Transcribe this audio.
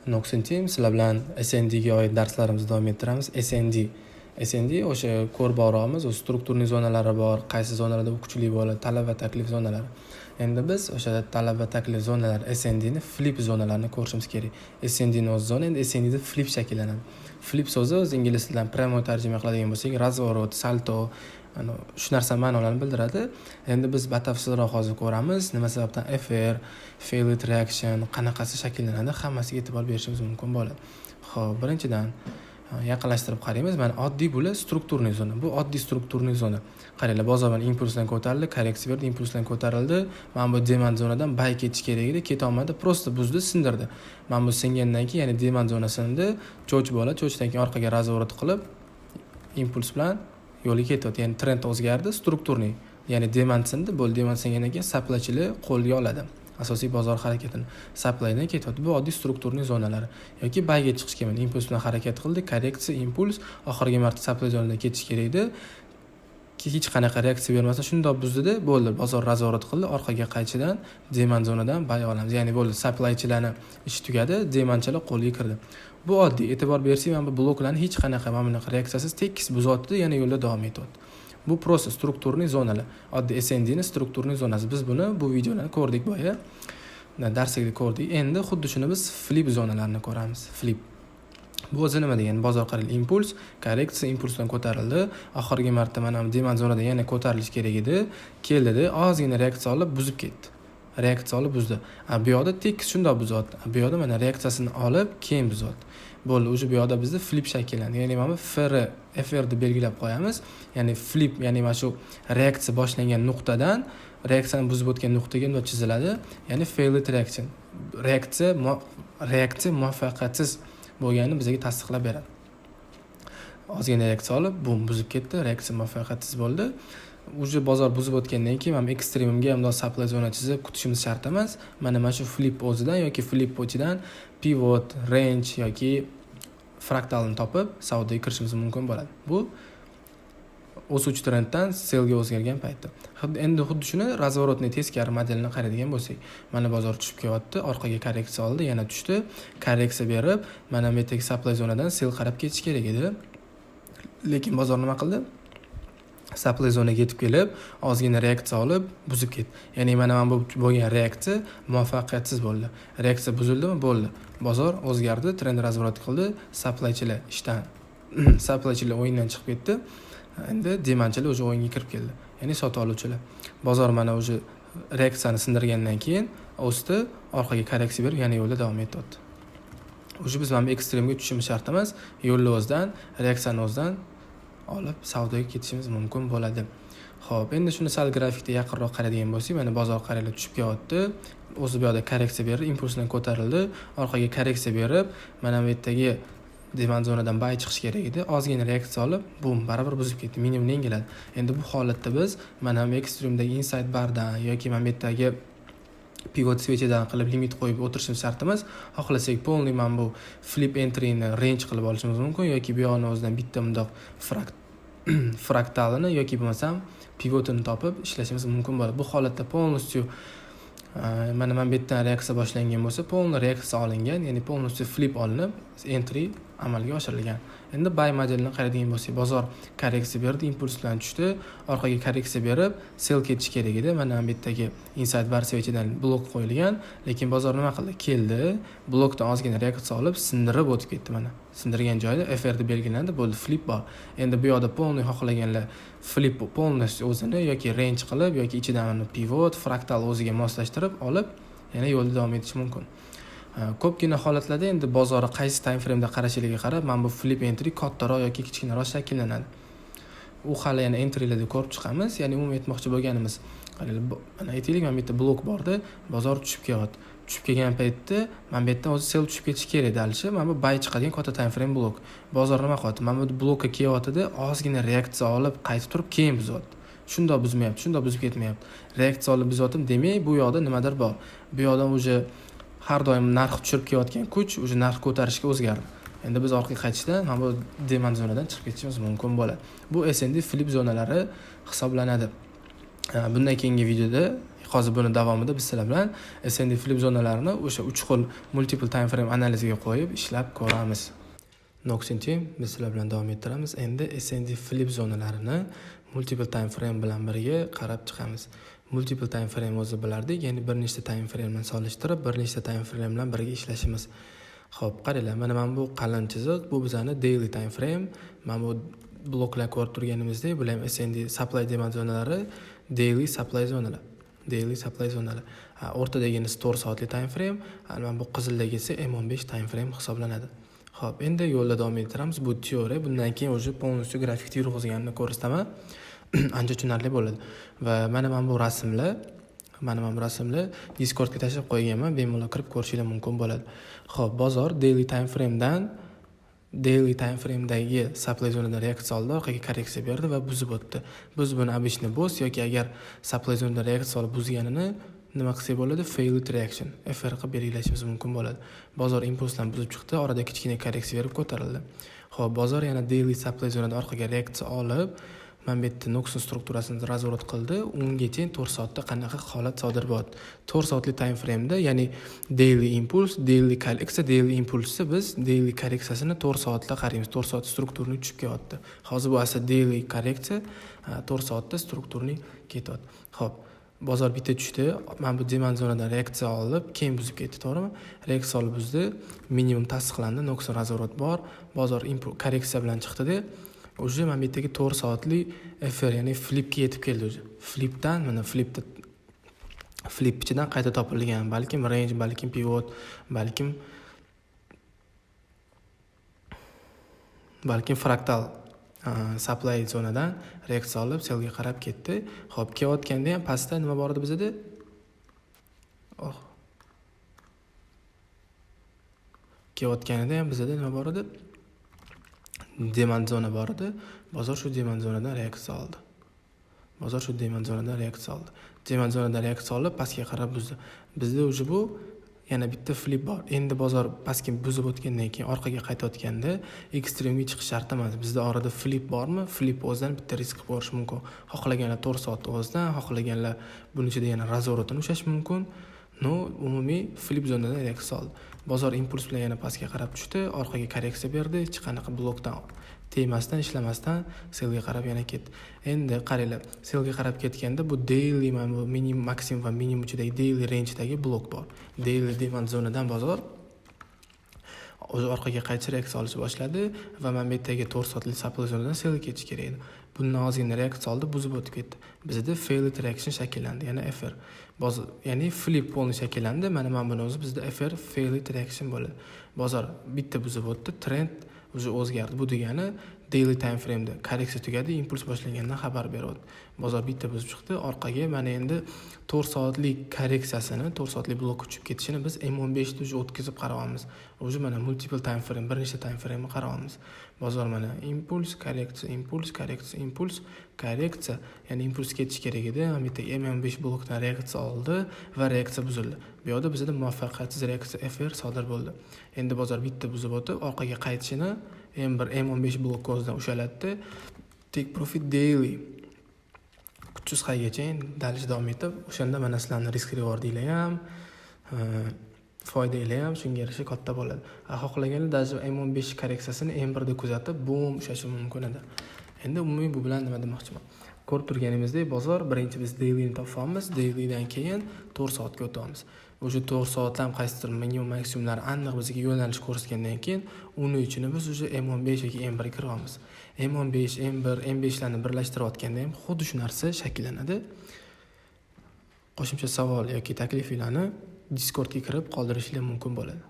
Noxentim sizlar bilan SND ga oid darslarimizni davom ettiramiz. SND o'sha ko'rib boramiz, o'z strukturniy zonalari bor, qaysi zonalarda u kuchli bo'ladi, talab va taklif zonalari. Endi biz o'sha talab va taklif zonalari SND ni flip zonalarini ko'rishimiz kerak. SND ni o'z zona, endi SND da flip shakllanadi. Flip so'zi o'z ingliz tilidan pramo tarjima qiladigan bo'lsak, razvorot, salto, shu narsa ma'nolarni bildiradi. Endi biz batafsilroq hozir ko'ramiz, nima sababdan failed reaction qanaqasi shakllanadi, hammasiga e'tibor berishimiz mumkin bo'ladi. Xo'p, birinchidan yaqinlashtirib qaraymiz. Mana oddiy bo'la strukturniy zona. Bu oddiy strukturniy zona. Qaranglar, bozordan impulsdan ko'tarildi, korreksiya berdi, impulsdan ko'tarildi. Mana bu demand zonadan bay ketish kerak edi, keta olmadi, prosta buzdi, sindirdi. Mana bu singandan keyin, ya'ni demand zona sindi, cho'ch bola, cho'chdan keyin orqaga razvorot qilib, impuls bilan yo'lga ketyapti. Ya'ni trend o'zgardi, strukturniy. Ya'ni demand sindi, bo'ldi, demand singandan keyin supplychilar qo'lga oladi. Asosiy bozor harakatini supplydan ketyapti. Bu oddiy strukturniy zonalar. Yoki bayga chiqish kerak. Impuls bilan harakat qildi, korreksiya, impuls, oxirgi marta supply zonadan ketish kerak edi. Hech qanaqa reaksiya bermasa shundoq buzdida, bo'ldi, bozor razvorat qildi, orqaga qaychidan demand zonadan bay olamiz. Ya'ni bo'ldi, supplychilarning ishi tugadi, demandchilar qo'lga kirdi. Bu oddiy. E'tibor bersak, mana bu bloklarning hech qanaqa mana bunaqa reaksiyasiz tekis buzyapti, yana yo'lda davom etyapti. Bu proses strukturniy zonalar. Oddiy SND ni strukturniy zonasi. Biz buni bu videolarni ko'rdik boya. Darsda ko'rdik. Endi xuddi shuni biz flip zonalarini ko'ramiz. Flip. Bu o'zi nima degani? Bozor qarang, impuls, korreksiya, impulsdan ko'tarildi. Oxirgi marta mana demand zonada yana ko'tarilish kerak edi. Keldi-da, ozgina reaksiya olib buzib ketdi. Reaksiya olib buzdi. Bu yoqda tekis shundoq buzyapti. Bu yoqda mana reaksiyasini olib keyin buzyapti. Bo'ldi, o'sha bu yoqda bizda flip shakllandi. Ya'ni mana FR deb belgilab qo'yamiz. Ya'ni flip, ya'ni mana shu reaksiya boshlangan nuqtadan reaksiyani buzib o'tgan nuqtaga bunday chiziladi. Ya'ni failed reaction. Reaksiya muvaffaqiyatsiz bo'lganini bizga tasdiqlab beradi. Ozgina reaksiya olib, bum, buzib ketdi, reaksiya muvaffaqiyatsiz bo'ldi. Uje bozor buzib o'tgandan keyin ham ekstremumga ham supply zona chizib kutishimiz shart emas. Mana shu flip o'zidan yoki flip ichidan pivot, range yoki fraktalni topib savdoga kirishimiz mumkin bo'ladi. Bu o'suvchi trenddan sellga o'zgargan paytda. Endi xuddi shuni razvorotning teskari modelini qaraydigan bo'lsak, mana bozor tushib kelyapti, orqaga korreksiya oldi, yana tushdi, korreksiya berib, mana bu yerdagi supply zonadan sell qarab ketish kerak edi. Lekin bozor nima qildi? Supply zonaga yetib kelib, ozgina reaksiya olib, buzib ketdi. Ya'ni mana bu bo'lgan reaksiya muvaffaqiyatsiz bo'ldi. Reaksiya buzildimi? Bo'ldi. Bozor o'zgardi, trend razvorot qildi, supplychilar ishdan supplychilar o'yindan chiqib ketdi. Endi demandchilar o'sha o'yinga kirib keldi. Ya'ni sotib oluvchilar. Bozor mana o'sha reaksiyani sindirgandan keyin o'sdi, orqaga korreksiya berib, yana yo'lda davom etyapti. O'sha biz mana ekstremga tushishimiz shart emas, yo'lni o'zidan, reaksiyani o'zidan olib savdoga ketishimiz mumkin bo'ladi. Xo'p, endi shuni sal grafikda yaqinroq qaraydigan bo'lsak, mana bozor qaranglar tushib kelyapti. O'zi bu yoqda korreksiya berib, impulsdan ko'tarildi, orqaga korreksiya berib, mana bu yerdagi demand zonadan bay chiqish kerak edi. Ozgina reaksiya olib, bum, baribir buzib ketdi, minimumni yengiladi. Endi bu holatda biz mana bu ekstremdagi inside bardan yoki mana bu yerdagi pivot switchdan qilib limit qo'yib o'tirishimiz shart emas. Xohlasak polniy mana bu flip entry ni range qilib olishimiz mumkin yoki bu yoqni o'zidan bitta bundoq fraktalini yoki bo'lmasam pivotini topib ishlashimiz mumkin bo'ladi. Bu holatda polностью mana bu yerdan reaksiya boshlangan bo'lsa, polniy reaksiya olingan, ya'ni polностью flip olinib, entry amalga oshirilgan. Endi buy modelini qaraydigan bo'lsak, bozor korreksiya berdi, impuls bilan tushdi, orqaga korreksiya berib, sell ketish kerak edi. Mana bu yerdagi inside bar switchdan blok qo'yilgan, lekin bozor nima qildi? Keldi, blokdan ozgina reaksiya olib, sindirib o'tib ketdi mana. Sindirgan joyda FR deb belgilandi, bo'ldi, flip bor. Endi bu yoqda polniy xohlaganlar flip polностью o'zini yoki range qilib yoki ichidan pivot, fraktal o'ziga moslashtirib olib, yana yo'lda davom etish mumkin. Ko'pgina holatlarda endi bozorni qaysi time frame da qarashiligiga qarab, mana bu flip entry kattaroq yoki kichkinaroq shakllanadi. U hali yana entrylarda ko'rib chiqamiz, ya'ni umuman aytmoqchi bo'lganimiz, mana aytaylik, mana bu yerda blok bordi, bozor tushib kelyapti. Tushib kelgan paytda mana bu yerdan o'zi sell tushib ketish kerak edi alishi. Mana bu buy chiqadigan katta time frame blok. Bozor nima qilyapti? Mana bu blokka kelyapti-da, ozgina reaksiya olib, qaytib turib keyin buzyapti. Shundoq buzmayapti, shundoq buzib ketmayapti. Reaksiya olib buzyaptim, demak, bu yoqda nimadir bor. Bu yoqdan o'zi har doim narx tushirib kelayotgan kuch o'sha narx ko'tarishga o'zgardi. Endi biz orqaga qaytishda mana bu demand zonadan chiqib ketishimiz mumkin bo'ladi. Bu SND flip zonalari hisoblanadi. Bundan keyingi videoda Hozir buni davomida biz sizlar bilan SND flip zonalarini o'sha 3 xil multiple time frame analiziga qo'yib ishlab ko'ramiz. Noksinchi biz sizlar bilan davom ettiramiz. Endi SND flip zonalarini multiple time frame bilan birga qarab chiqamiz. Multiple time frame o'zi bilardik, ya'ni bir nechta time frame bilan solishtirib, bir nechta time frame bilan birga ishlashimiz. Xo'p, qaranglar, mana bu qalin chiziq, bu bizani daily time frame. Mana bu bloklar ko'rib turganimizdek, bular ham SND supply demand zonalari, daily supply zonalar. Daily supply zonalar. O'rtadagisi 4 soatli time frame, mana bu qizildagisi M15 time frame hisoblanadi. Xo'p, endi yo'lda davom ettiramiz. Bu teoriya, bundan keyin o'zi polностью grafikda yurg'izganini ko'rsataman. Ancha tushunarli bo'ladi. Va mana bu rasmlar, Discordga tashlab qo'yganman, bemalol kirib ko'rishingiz mumkin bo'ladi. Xo'p, bozor daily time frame'dagi supply zonadan reaksiya oldi, orqaga korreksiya berdi va buzib o'tdi. Biz buni обычный buz yoki agar supply zonadan reaksiya olib buzganini nima qilsak bo'ladi? Failed reaction, FR qilib belgilashimiz mumkin bo'ladi. Bozor impulsdan buzib chiqdi, orada kichkina korreksiya berib ko'tarildi. Xo'p, bozor yana daily supply zonadan orqaga reaksiya olib, mana bu yerda Noksin strukturasini razvorot qildi. Ungacha 4 soatda qanaqa holat sodir bo'ldi? 4 soatli time frame'da, ya'ni daily impulse, daily korreksiya, daily impulsni biz daily korreksiyasini 4 soatda qaraymiz. 4 soat strukturni tushib kelyapti. Hozir bu asli daily korreksiya 4 soatda strukturni ketyapti. Xo'p, bozor bitta tushdi, mana bu demand zonadan reaksiya olib, keyin buzib ketdi, to'g'rimi? Reaksiya olib buzdi, minimum tasdiqlandi, Noksin razvorot bor, bozor korreksiya bilan chiqdi-da. O'sha mana bu yerdagi 4 soatli FR, ya'ni flipga yetib keldi o'zi. Flipdan, mana flip ichidan qayta topilgan, balkim range, balkim pivot, balkim fraktal supply zonadan reaksiya olib selga qarab ketdi. Xo'p, kelayotganda ham pastda nima bor edi bizda? Kelayotganida ham bizda nima bor edi? Demand zona bor edi. Bozor shu demand zonadan reaksiya oldi. Demand zonadan reaksiya olib pastga qarab buzdi. Bizda o'zi bu yana bitta flip bor. Endi bozor pastga buzib o'tgandan keyin orqaga qaytayotganda ekstremga chiqish shart emas. Bizda orada flip bormi? Flip o'zidan bitta risk bo'lishi mumkin. Xohlaganlar 4 soat o'zidan, xohlaganlar buni ichida yana razvorotini ushlash mumkin. Umumiy flip zonadan reaksiya oldi. Bozor impuls bilan yana pastga qarab tushdi, orqaga korreksiya berdi, hech qanaqa blokdan tegmasdan, ishlamasdan selga qarab yana ketdi. Endi qaranglar, selga qarab ketganda bu daily, mana bu minimum, maksimum va minimum ichidagi daily range'dagi blok bor. Daily demand zonadan bozor o'zi orqaga qaytish reaksiya olishni boshladi va mana bu yerdagi 4 soatli supply zonadan selga ketish kerak edi. Bundan ozgina reaksiya oldi, buzib o'tib ketdi. Bizda failed reaction shakllandi, yana FR. Ya'ni flip polni shakllandi. Mana buni o'zi bizda FR failed reaction bo'ladi. Bozor bitta buzib o'tdi, trend o'zi o'zgardi. Bu degani daily time frame'da korreksiya tugadi, impuls boshlangandan xabar beradi. Bozor bitta buzib chiqdi, orqaga mana endi 4 soatlik korreksiyasini, 4 soatlik blok uchib ketishini biz M15 da o'tkazib qaryapmiz. O'zi mana multiple time frame, bir nechta time frame qaryapmiz. Bozor mana impuls, korreksiya, impuls, korreksiya, impuls, korreksiya, ya'ni impuls ketish kerak edi. Bitta M15 blokdan reaksiya oldi va reaksiya buzildi. Bu yerda bizda muvaffaqiyatsiz reaksiya FR sodir bo'ldi. Endi bozor bitta buzib o'tib, orqaga qaytishini M1, M15 blok o'zidan ushalatdi. Take profit daily 300 gacha dalish davom etib, o'shanda mana sizlarning risk rewardinglar ham, foydanglar ham shunga yarasha katta bo'ladi. Xohlaganlar даже M15 korreksiyasini M1 da kuzatib, boom ushlashi mumkin edi. Endi umumiy bu bilan nima demoqchiman? Ko'rib turganimizdek, bozor birinchi biz dailyni topamiz, dailydan keyin 4 soatga o'tamiz. O'sha 4 soatlar ham qaysidir minimum maksimumlar aniq bizga yo'nalish ko'rsatgandan keyin uning ichini biz o'sha M15 yoki M1 kiramiz. M15, M1, M5 larni birlashtirayotganda ham xuddi shu narsa shakllanadi. Qo'shimcha savol yoki takliflarni Discordga kirib qoldirishingiz mumkin bo'ladi.